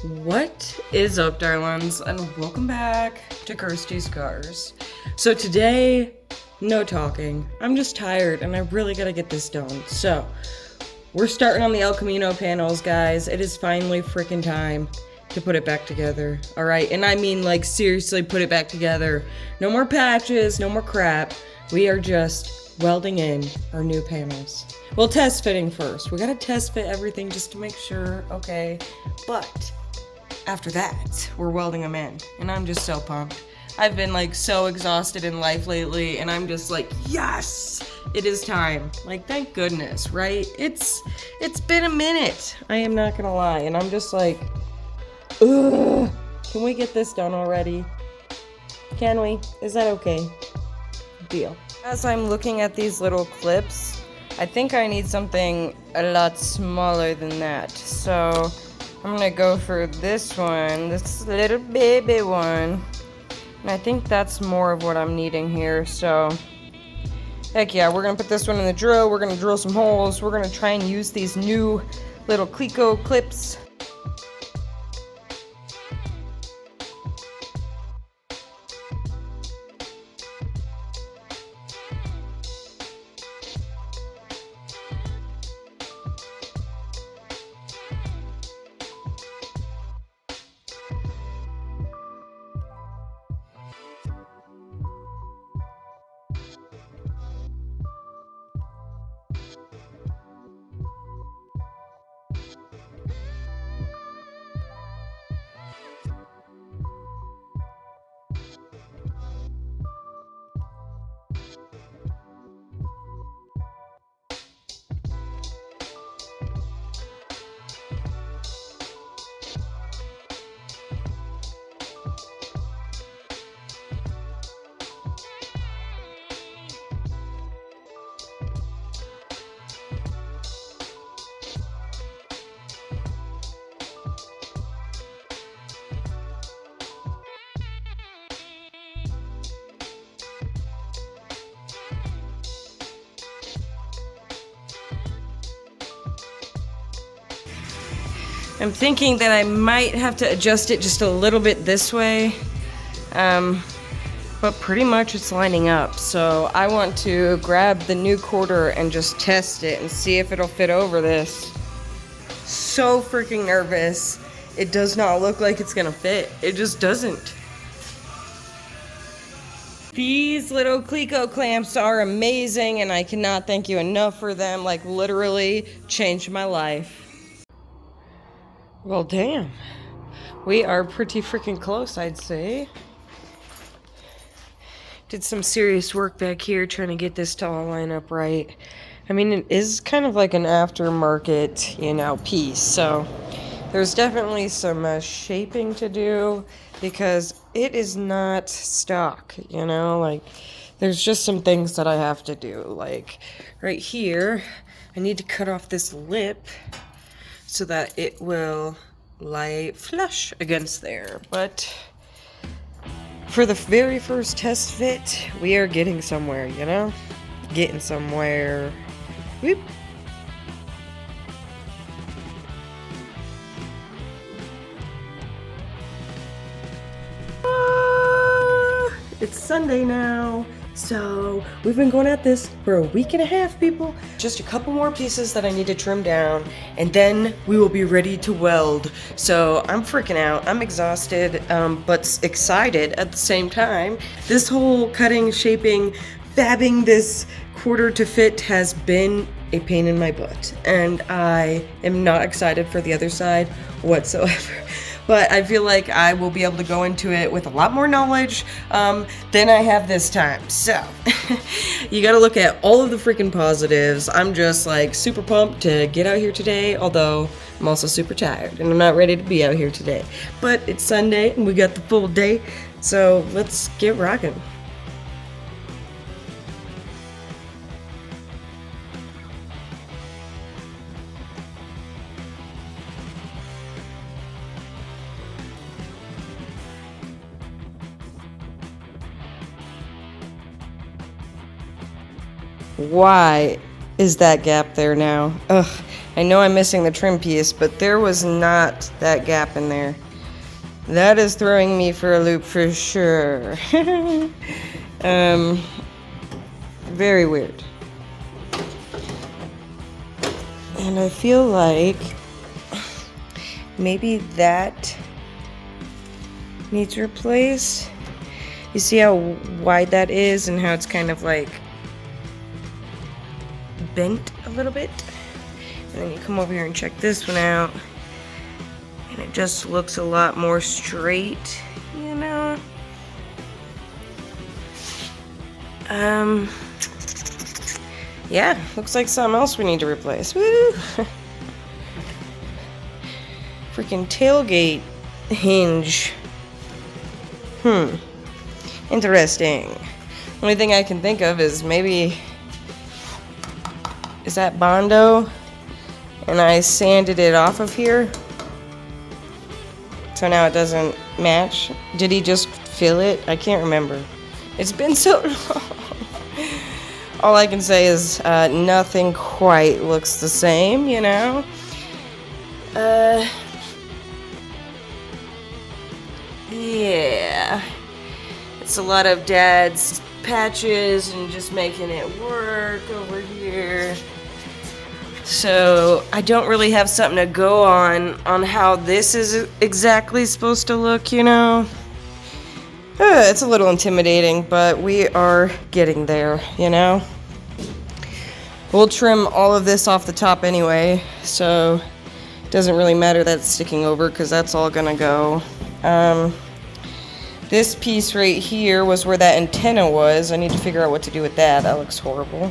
What is up, darlings, and welcome back to Kirsties'Karz. So today, no talking. I'm just tired, and I really gotta get this done. So, we're starting on the elcamino panels, guys. It is finally freaking time to put it back together, alright? And I mean, like, seriously put it back together. No more patches, no more crap. We are just welding in our new panels. Well, test fitting first. We gotta test fit everything just to make sure, okay? But after that, we're welding them in, and I'm just so pumped. I've been like so exhausted in life lately, and I'm just like, yes, it is time. Like, thank goodness, right? It's been a minute. I am not gonna lie, and I'm just like, ugh. Can we get this done already? Can we? Is that okay? Deal. As I'm looking at these little clips, I think I need something a lot smaller than that. So I'm gonna go for this one, this little baby one. And I think that's more of what I'm needing here, so heck yeah, we're gonna put this one in the drill, we're gonna drill some holes, we're gonna try and use these new little Cleco clips. I'm thinking that I might have to adjust it just a little bit this way, but pretty much it's lining up. So I want to grab the new quarter and just test it and see if it'll fit over this. So freaking nervous. It does not look like it's gonna fit. It just doesn't. These little Cleco clamps are amazing, and I cannot thank you enough for them. Like, literally changed my life. Well, damn. We are pretty freaking close, I'd say. Did some serious work back here trying to get this to all line up right. I mean, it is kind of like an aftermarket, you know, piece. So there's definitely some shaping to do because it is not stock, you know? Like, there's just some things that I have to do. Like, right here, I need to cut off this lip so that it will lie flush against there. But for the very first test fit, we are getting somewhere, you know? Getting somewhere. Whoop. It's Sunday now. So we've been going at this for a week and a half, people. Just a couple more pieces that I need to trim down, and then we will be ready to weld. So I'm freaking out. I'm exhausted, but excited at the same time. This whole cutting, shaping, fabbing this quarter to fit has been a pain in my butt, and I am not excited for the other side whatsoever. But I feel like I will be able to go into it with a lot more knowledge than I have this time. So, you gotta look at all of the freaking positives. I'm just like super pumped to get out here today, although I'm also super tired and I'm not ready to be out here today. But it's Sunday and we got the full day, so let's get rocking. Why is that gap there now. Ugh, I know I'm missing the trim piece, but there was not that gap in there. That is throwing me for a loop for sure. Very weird. And I feel like maybe that needs replaced. You see how wide that is and how it's kind of like bent a little bit? And then you come over here and check this one out, and it just looks a lot more straight, you know? Yeah, looks like something else we need to replace. Woo! Freaking tailgate hinge. Interesting. Only thing I can think of is maybe, is that Bondo? And I sanded it off of here, so now it doesn't match. Did he just fill it? I can't remember. It's been so long. All I can say is nothing quite looks the same, you know? Yeah. It's a lot of Dad's patches and just making it work over here. So I don't really have something to go on how this is exactly supposed to look, you know? It's a little intimidating, but we are getting there, you know? We'll trim all of this off the top anyway, so it doesn't really matter that it's sticking over because that's all gonna go. This piece right here was where that antenna was. I need to figure out what to do with that. That looks horrible.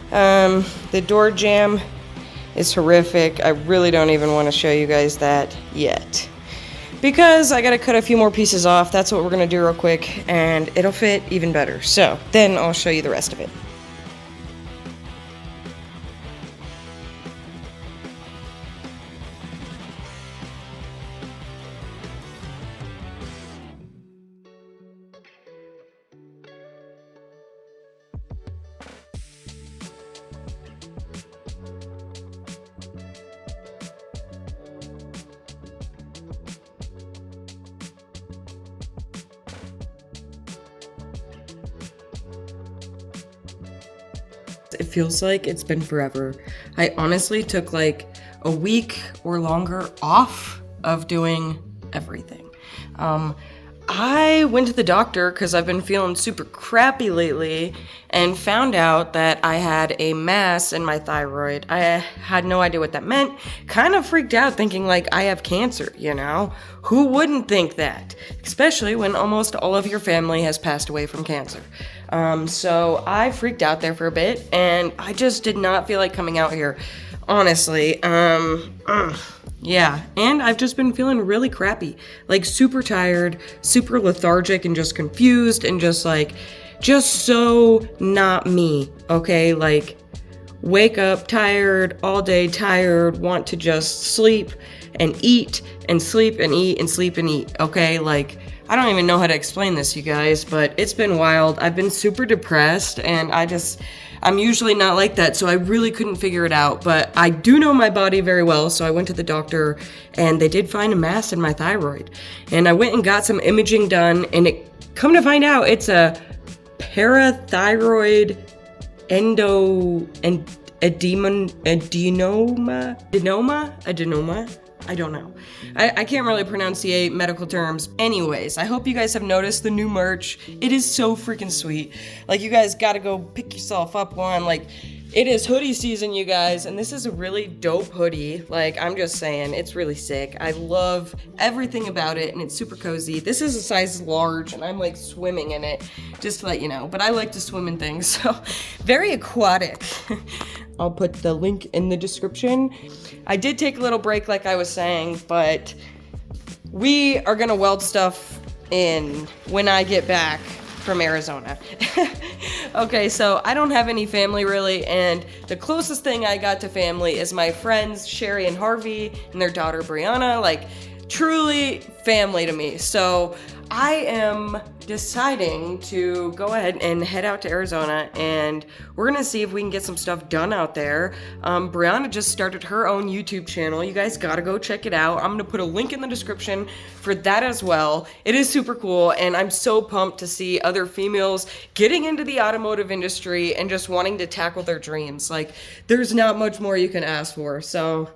The door jamb is horrific. I really don't even want to show you guys that yet, because I gotta cut a few more pieces off. That's what we're gonna do real quick, and it'll fit even better. So then I'll show you the rest of it. It feels like it's been forever. I honestly took like a week or longer off of doing everything. I went to the doctor because I've been feeling super crappy lately and found out that I had a mass in my thyroid. I had no idea what that meant. Kind of freaked out thinking like I have cancer, you know? Who wouldn't think that? Especially when almost all of your family has passed away from cancer. So I freaked out there for a bit and I just did not feel like coming out here, honestly. Yeah, and I've just been feeling really crappy, like super tired, super lethargic, and just confused, and just so not me, okay? Like, wake up tired, all day tired, want to just sleep and eat, and sleep and eat, and sleep and eat, okay? Like, I don't even know how to explain this, you guys, but it's been wild. I've been super depressed, and I'm usually not like that, so I really couldn't figure it out, but I do know my body very well, so I went to the doctor, and they did find a mass in my thyroid, and I went and got some imaging done, and come to find out, it's a parathyroid adenoma? I don't know. I can't really pronunciate medical terms. Anyways, I hope you guys have noticed the new merch. It is so freaking sweet. Like, you guys gotta go pick yourself up one. Like, it is hoodie season, you guys, and this is a really dope hoodie. Like, I'm just saying, it's really sick. I love everything about it, and it's super cozy. This is a size large, and I'm like swimming in it, just to let you know. But I like to swim in things, so very aquatic. I'll put the link in the description. I did take a little break, like I was saying, but we are gonna weld stuff in when I get back from Arizona. Okay, so I don't have any family really, and the closest thing I got to family is my friends Sherry and Harvey and their daughter Brianna, like truly family to me. So I am deciding to go ahead and head out to Arizona, and we're gonna see if we can get some stuff done out there. Brianna just started her own YouTube channel. You guys gotta go check it out. I'm gonna put a link in the description for that as well. It is super cool, and I'm so pumped to see other females getting into the automotive industry and just wanting to tackle their dreams. Like, there's not much more you can ask for. So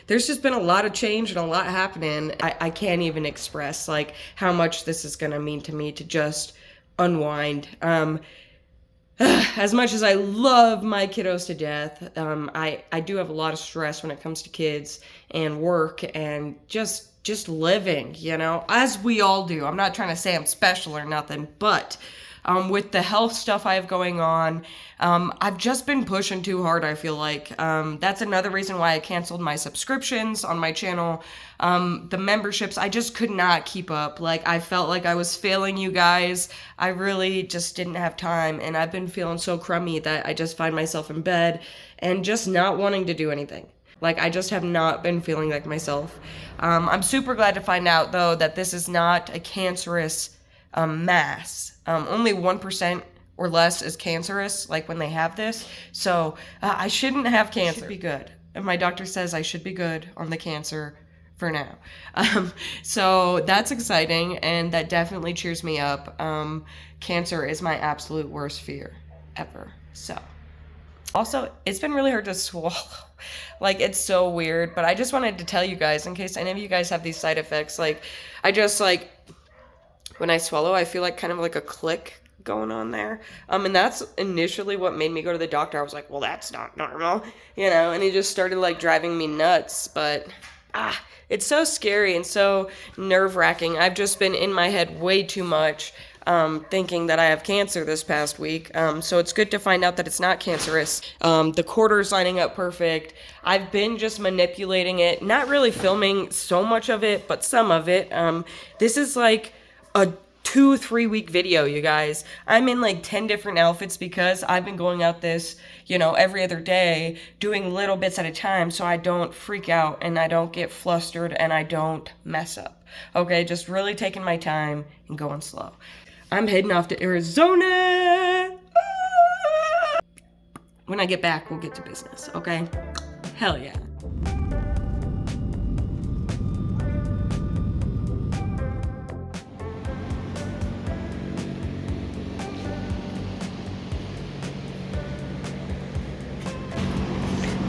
there's just been a lot of change and a lot happening. I can't even express like how much this is gonna mean to me to just unwind. As much as I love my kiddos to death, I do have a lot of stress when it comes to kids and work and just living, you know, as we all do. I'm not trying to say I'm special or nothing, but with the health stuff I have going on, I've just been pushing too hard, I feel like. That's another reason why I canceled my subscriptions on my channel. The memberships, I just could not keep up. Like, I felt like I was failing you guys. I really just didn't have time, and I've been feeling so crummy that I just find myself in bed and just not wanting to do anything. Like, I just have not been feeling like myself. I'm super glad to find out, though, that this is not a cancerous mass. Only 1% or less is cancerous, like when they have this. So I shouldn't have cancer. Should be good. And my doctor says I should be good on the cancer for now. So that's exciting, and that definitely cheers me up. Cancer is my absolute worst fear ever. So also, it's been really hard to swallow. Like, it's so weird, but I just wanted to tell you guys, in case any of you guys have these side effects, like, I just, like, when I swallow, I feel like kind of like a click going on there. And that's initially what made me go to the doctor. I was like, well, that's not normal, you know, and he just started, like, driving me nuts, but, it's so scary and so nerve-wracking. I've just been in my head way too much, thinking that I have cancer this past week. So it's good to find out that it's not cancerous. The quarter's lining up perfect. I've been just manipulating it, not really filming so much of it, but some of it. This is like a 2-3 week video, you guys. I'm in like 10 different outfits because I've been going out this, you know, every other day, doing little bits at a time so I don't freak out and I don't get flustered and I don't mess up. Okay, just really taking my time and going slow. I'm heading off to Arizona. When I get back, we'll get to business, okay? Hell yeah.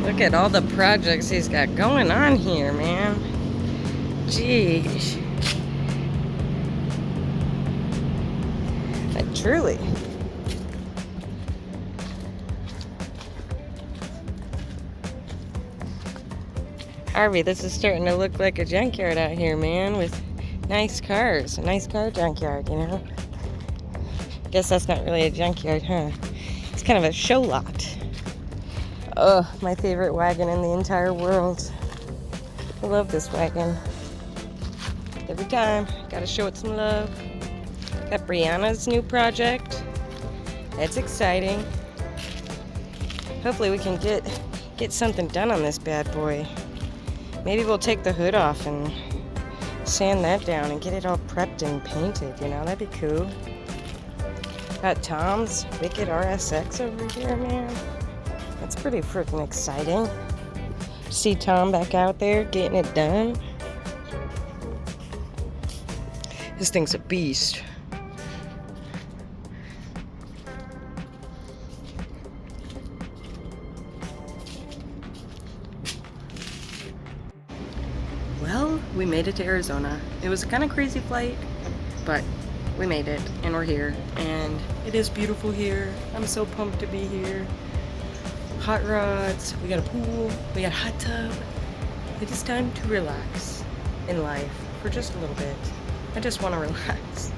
Look at all the projects he's got going on here, man. Jeez. Like, truly. Harvey, this is starting to look like a junkyard out here, man, with nice cars. A nice car junkyard, you know? Guess that's not really a junkyard, huh? It's kind of a show lot. Oh, my favorite wagon in the entire world. I love this wagon. Every time, gotta show it some love. Got Brianna's new project. That's exciting. Hopefully we can get something done on this bad boy. Maybe we'll take the hood off and sand that down and get it all prepped and painted, you know? That'd be cool. Got Tom's Wicked RSX over here, man. That's pretty freaking exciting. See Tom back out there getting it done. This thing's a beast. Well, we made it to Arizona. It was a kind of crazy flight, but we made it, and we're here. And it is beautiful here. I'm so pumped to be here. Hot rods, we got a pool, we got a hot tub. It is time to relax in life for just a little bit. I just want to relax.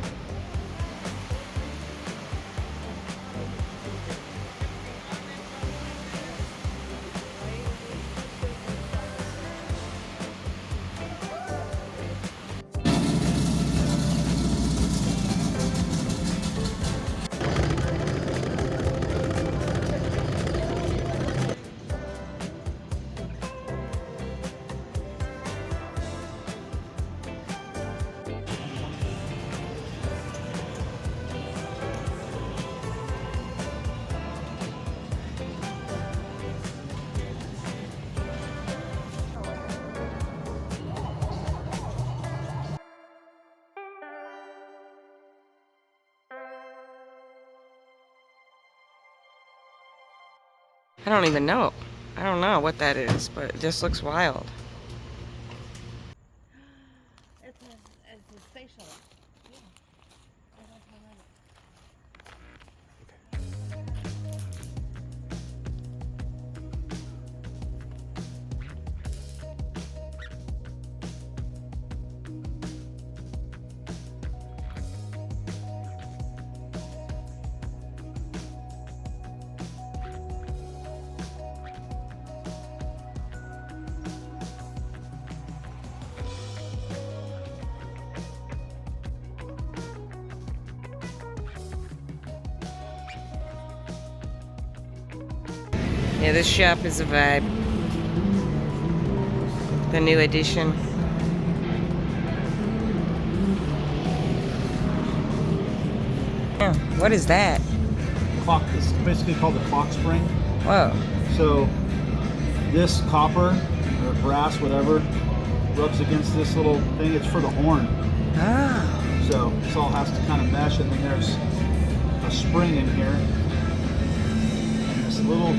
I don't even know. I don't know what that is, but it just looks wild. It's a spatial. Yeah. Yeah, this shop is a vibe. The new edition. Yeah, what is that? Clock. It's basically called the clock spring. Whoa. So this copper or brass, whatever, rubs against this little thing. It's for the horn. Ah. So this all has to kind of mesh, and then there's a spring in here, and this little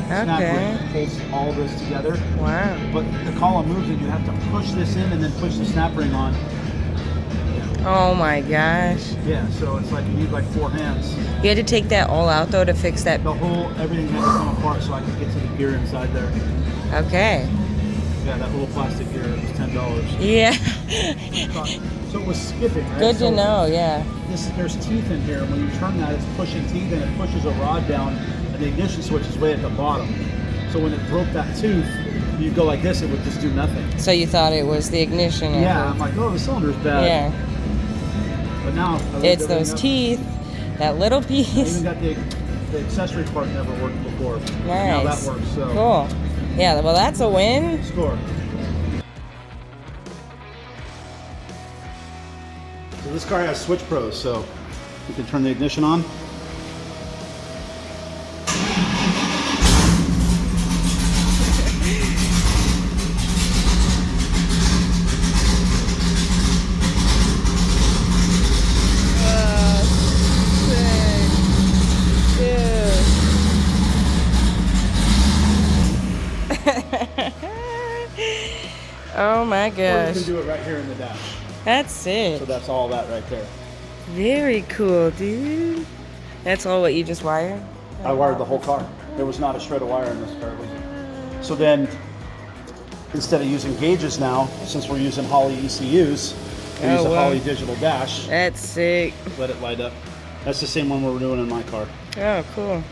snap ring holds all this together. Wow. But the column moves, and you have to push this in and then push the snap ring on. Oh my gosh. Yeah, so it's like you need like 4 hands. You had to take that all out though to fix that. The whole, everything had to come apart so I could get to the gear inside there. Okay. Yeah, that little plastic gear was $10. Yeah. So it was skipping, right? Good so to know, yeah. There's teeth in here, and when you turn that, it's pushing teeth, and it pushes a rod down, and the ignition switch is way at the bottom. So when it broke that tooth, you go like this, it would just do nothing. So you thought it was the ignition? Yeah, I'm like, oh, the cylinder's bad. Yeah. But now It's those teeth, that little I piece. even got the accessory part never worked before. Nice. Now that works. So Cool. Yeah, well that's a win. Score. So this car has switch pros, so you can turn the ignition on. Oh my Or you gosh. can do it right here in the dash. That's it. So that's all that right there. Very cool, dude. That's all what you just wired? I wired the whole car. There was not a shred of wire in this car. So then, instead of using gauges now, since we're using Holley ECUs, we use a Holley digital dash. That's sick. Let it light up. That's the same one we're doing in my car. Oh, cool.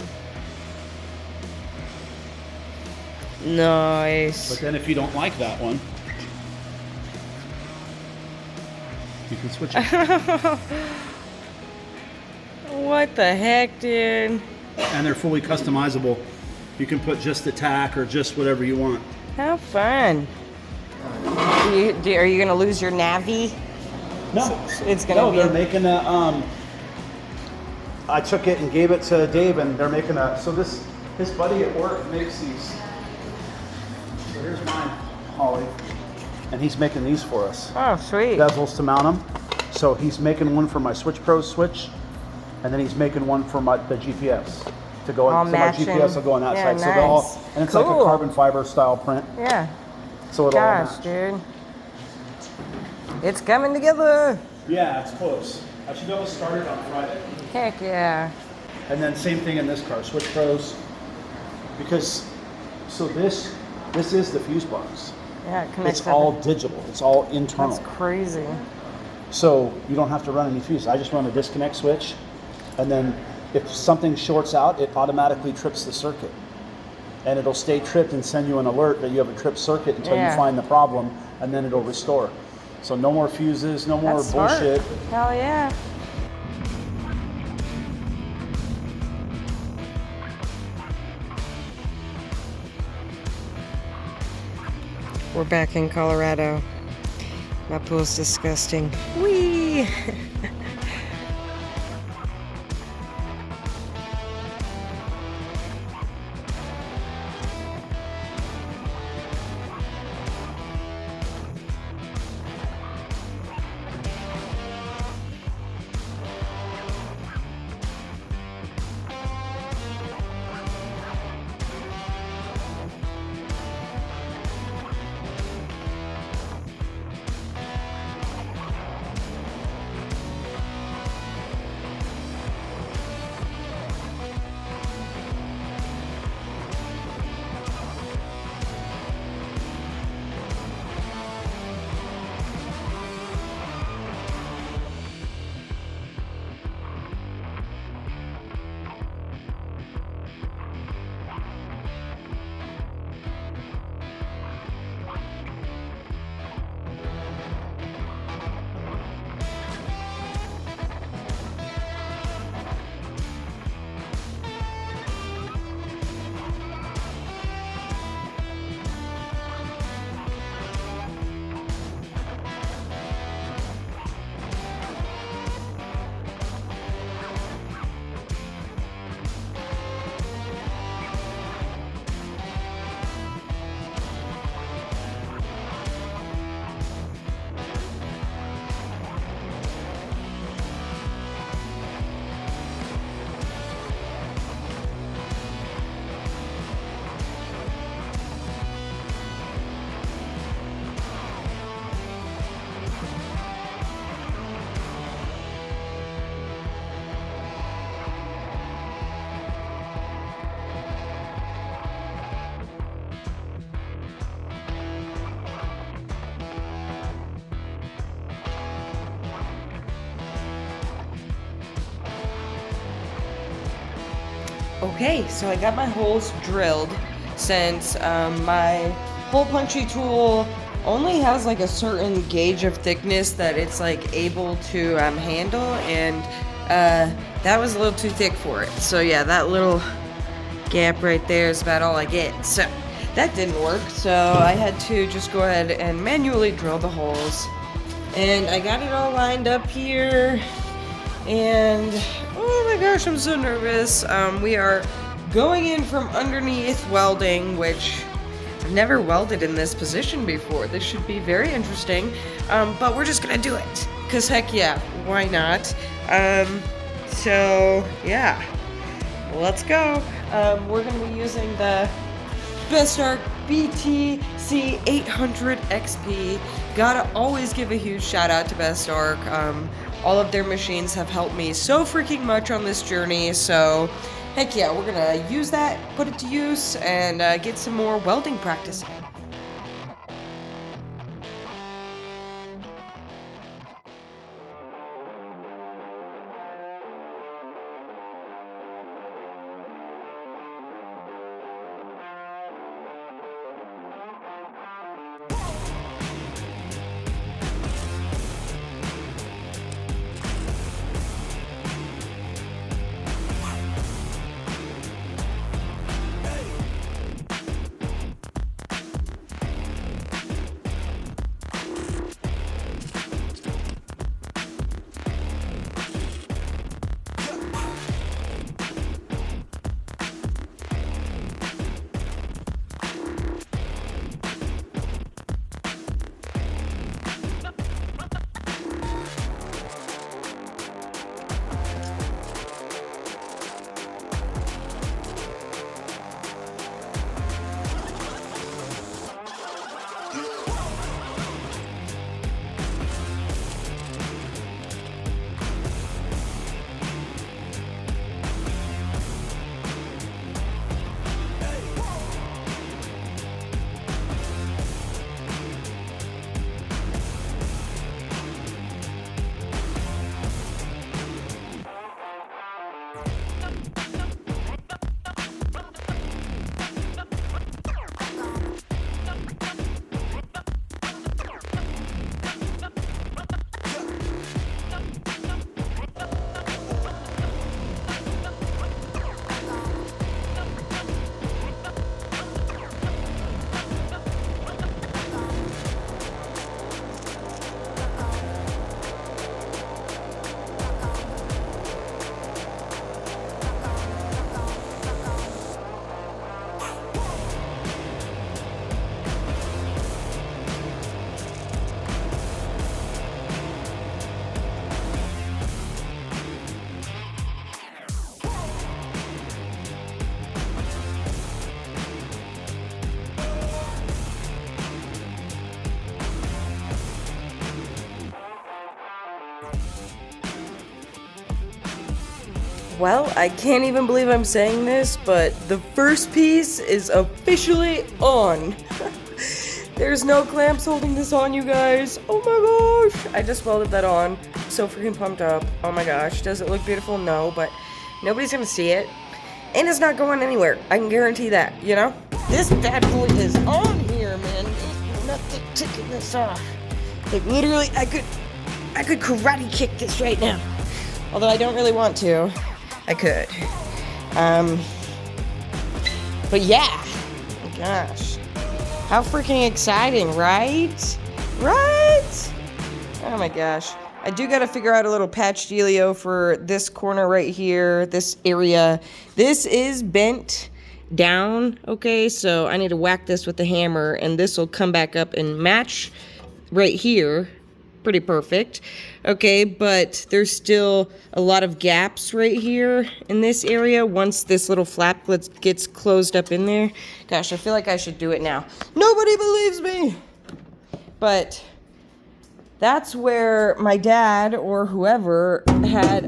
Nice. But then if you don't like that one, you can switch it. What the heck, dude? And they're fully customizable. You can put just the tack or just whatever you want. How fun. Are you going to lose your Navi? No. It's going to be... they're making a... I took it and gave it to Dave, and they're making a... So his buddy at work makes these. So here's mine, Holley. And he's making these for us. Oh, sweet. Bezels to mount them. So he's making one for my Switch Pro switch, and then he's making one for the GPS to go in. So my GPS will go on that side. Nice. So they're all, and it's like a carbon fiber style print. Yeah. So it'll all Gosh, match. dude. It's coming together. Yeah, it's close. I should be able to start it on Friday. Heck yeah. And then same thing in this car, Switch Pros. Because, so this is the fuse box. Yeah, it connects. It's all digital. It's all internal. That's crazy. So you don't have to run any fuses. I just run a disconnect switch, and then if something shorts out, it automatically trips the circuit. And it'll stay tripped and send you an alert that you have a tripped circuit until you find the problem, and then it'll restore. So no more fuses, no more bullshit. Hell yeah. We're back in Colorado. My pool's disgusting. Whee! Okay, so I got my holes drilled since my hole punchy tool only has like a certain gauge of thickness that it's like able to handle, and that was a little too thick for it. So yeah, that little gap right there is about all I get. So that didn't work, so I had to just go ahead and manually drill the holes. And I got it all lined up here, and oh my gosh, I'm so nervous. We are going in from underneath welding, which I've never welded in this position before. This should be very interesting, but we're just gonna do it, because heck yeah, why not? So yeah, let's go. We're gonna be using the Best Arc BTC 800 XP. Gotta always give a huge shout out to Best Arc. All of their machines have helped me so freaking much on this journey, so heck yeah, we're gonna use that, put it to use, and get some more welding practice in. Well, I can't even believe I'm saying this, but the first piece is officially on. There's no clamps holding this on, you guys. Oh my gosh. I just welded that on. So freaking pumped up. Oh my gosh. Does it look beautiful? No, but nobody's gonna see it. And it's not going anywhere. I can guarantee that, you know? This bad boy is on here, man. There's nothing taking this off. Like literally, I could karate kick this right now. Although I don't really want to. I could. But yeah. Oh my gosh. How freaking exciting, right? Right? Oh my gosh. I do gotta figure out a little patch dealio for this corner right here, this area. This is bent down, okay? So I need to whack this with the hammer, and this will come back up and match right here. Pretty perfect. Okay, but there's still a lot of gaps right here in this area once this little flap gets closed up in there. Gosh, I feel like I should do it now. Nobody believes me! But that's where my dad or whoever had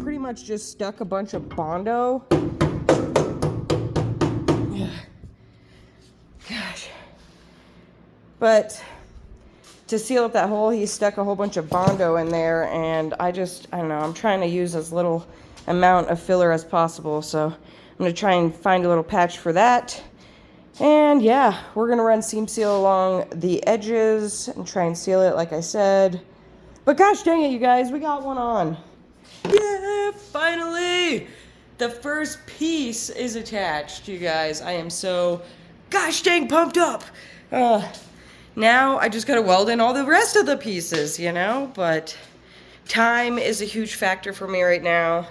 pretty much just stuck a bunch of Bondo. Gosh. But to seal up that hole, he stuck a whole bunch of Bondo in there, and I don't know, I'm trying to use as little amount of filler as possible, so I'm gonna try and find a little patch for that. And yeah, we're gonna run seam seal along the edges and try and seal it like I said. But gosh dang it, you guys, we got one on. Yeah, finally! The first piece is attached, you guys. I am so gosh dang pumped up. Now I just gotta weld in all the rest of the pieces, you know? But time is a huge factor for me right now.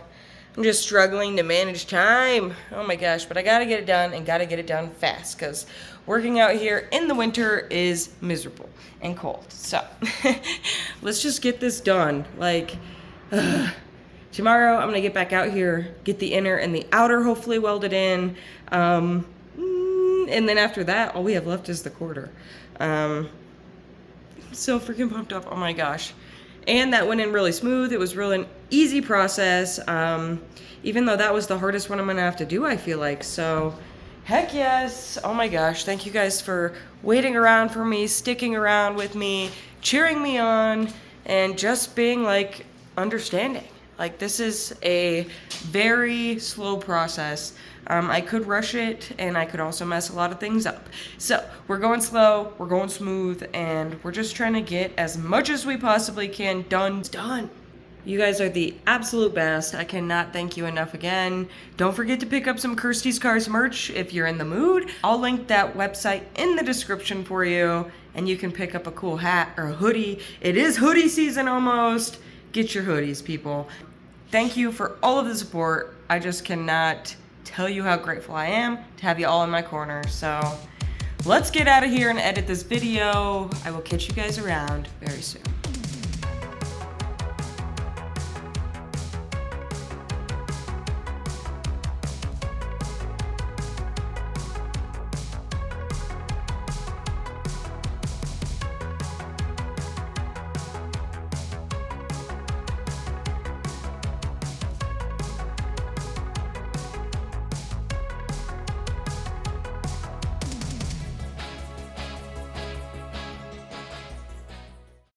I'm just struggling to manage time. Oh my gosh, but I gotta get it done and gotta get it done fast because working out here in the winter is miserable and cold. So let's just get this done. Like, tomorrow I'm gonna get back out here, get the inner and the outer hopefully welded in. And then after that, all we have left is the quarter. I'm so freaking pumped up, oh my gosh. And that went in really smooth. It was really an easy process, even though that was the hardest one I'm gonna have to do, I feel like. So, heck yes. Oh my gosh, thank you guys for waiting around for me, sticking around with me, cheering me on, and just being like understanding. Like, this is a very slow process. I could rush it, and I could also mess a lot of things up. So, we're going slow, we're going smooth, and we're just trying to get as much as we possibly can done. You guys are the absolute best. I cannot thank you enough again. Don't forget to pick up some Kirsties'Karz merch if you're in the mood. I'll link that website in the description for you, and you can pick up a cool hat or a hoodie. It is hoodie season almost. Get your hoodies, people. Thank you for all of the support. I just cannot tell you how grateful I am to have you all in my corner. So let's get out of here and edit this video. I will catch you guys around very soon.